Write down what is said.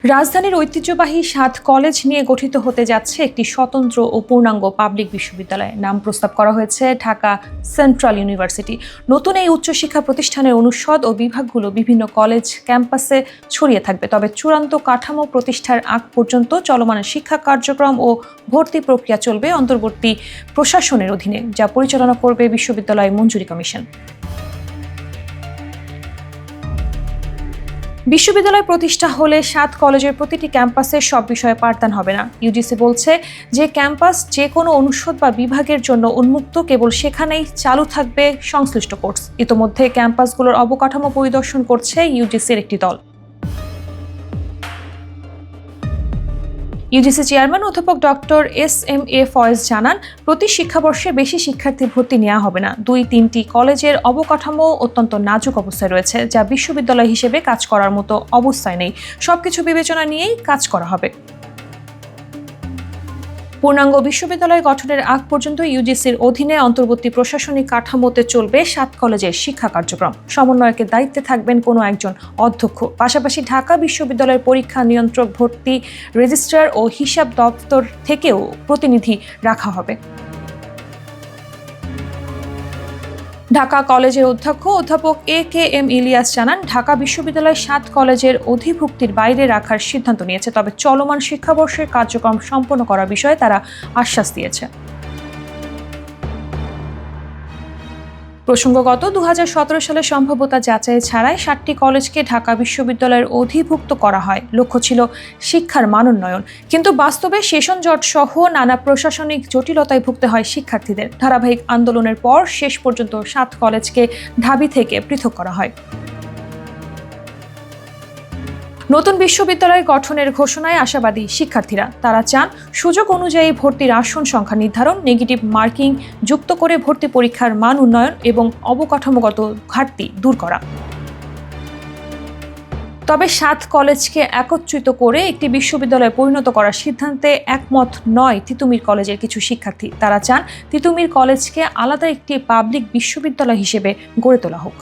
রাজধানীর ঐতিহ্যবাহী ৭ কলেজ নিয়ে গঠিত হতে যাচ্ছে একটি স্বতন্ত্র ও পূর্ণাঙ্গ পাবলিক বিশ্ববিদ্যালয়। নাম প্রস্তাব করা হয়েছে ঢাকা সেন্ট্রাল ইউনিভার্সিটি। নতুন এই উচ্চশিক্ষা প্রতিষ্ঠানের অনুষদ ও বিভাগগুলো বিভিন্ন কলেজ ক্যাম্পাসে ছড়িয়ে থাকবে। তবে চূড়ান্ত কাঠামো প্রতিষ্ঠার আগ পর্যন্ত চলমান শিক্ষা কার্যক্রম ও ভর্তি প্রক্রিয়া চলবে অন্তর্বর্তী প্রশাসনের অধীনে, যা পরিচালনা করবে বিশ্ববিদ্যালয় মঞ্জুরি কমিশন। বিশ্ববিদ্যালয় প্রতিষ্ঠা হলে ৭ কলেজের প্রতিটি ক্যাম্পাসে সব বিষয়ে পাঠদান হবে না। ইউজিসি বলছে যে ক্যাম্পাস যে কোনো অনুষদ বা বিভাগের জন্য উন্মুক্ত, কেবল সেখানেই চালু থাকবে সংশ্লিষ্ট কোর্স। ইতোমধ্যে ক্যাম্পাসগুলোর অবকাঠামো পরিদর্শন করছে ইউজিসির একটি দল। ইউজিসি চেয়ারম্যান অধ্যাপক ডক্টর এস.এম.এ. ফয়েজ জানান, প্রতি শিক্ষাবর্ষে বেশি শিক্ষার্থী ভর্তি নেওয়া হবে না। ২-৩টি কলেজের অবকাঠামো অত্যন্ত নাজুক অবস্থায় রয়েছে, যা বিশ্ববিদ্যালয় হিসেবে কাজ করার মতো অবস্থায় নেই। সবকিছু বিবেচনা নিয়েই কাজ করা হবে। পূর্ণাঙ্গ বিশ্ববিদ্যালয় গঠনের আগ পর্যন্ত ইউজিসির অধীনে অন্তর্বর্তী প্রশাসনিক কাঠামোতে চলবে ৭ কলেজের শিক্ষা কার্যক্রম। সমন্বয়কের দায়িত্বে থাকবেন কোনো একজন অধ্যক্ষ। পাশাপাশি ঢাকা বিশ্ববিদ্যালয়ের পরীক্ষা নিয়ন্ত্রক, ভর্তি রেজিস্ট্রার ও হিসাব দপ্তর থেকেও প্রতিনিধি রাখা হবে। ঢাকা কলেজের অধ্যক্ষ অধ্যাপক এ.কে.এম. ইলিয়াস জানান, ঢাকা বিশ্ববিদ্যালয় ৭ কলেজের অধিভুক্তির বাইরে রাখার সিদ্ধান্ত নিয়েছে। তবে চলমান শিক্ষাবর্ষের কার্যক্রম সম্পন্ন করার বিষয়ে তারা আশ্বাস দিয়েছে। প্রসঙ্গগত ২০১৭ সালে সম্ভাব্যতা যাচাই ছাড়াই ৭টি কলেজকে ঢাকা বিশ্ববিদ্যালয়ের অধিভুক্ত করা হয়। লক্ষ্য ছিল শিক্ষার মানোন্নয়ন, কিন্তু বাস্তবে সেশন জট সহ নানা প্রশাসনিক জটিলতায় ভুগতে হয় শিক্ষার্থীদের। ধারাবাহিক আন্দোলনের পর শেষ পর্যন্ত ৭ কলেজকে ঢাবি থেকে পৃথক করা হয়। নতুন বিশ্ববিদ্যালয় গঠনের ঘোষণায় আশাবাদী শিক্ষার্থীরা। তারা চান সুযোগ অনুযায়ী ভর্তির আসন সংখ্যা নির্ধারণ, নেগেটিভ মার্কিং যুক্ত করে ভর্তি পরীক্ষার মান উন্নয়ন এবং অবকাঠামোগত ঘাটতি দূর করা। তবে ৭ কলেজকে একত্রিত করে একটি বিশ্ববিদ্যালয়ে পরিণত করার সিদ্ধান্তে একমত নয় তিতুমীর কলেজের কিছু শিক্ষার্থী। তারা চান তিতুমীর কলেজকে আলাদা একটি পাবলিক বিশ্ববিদ্যালয় হিসেবে গড়ে তোলা হোক।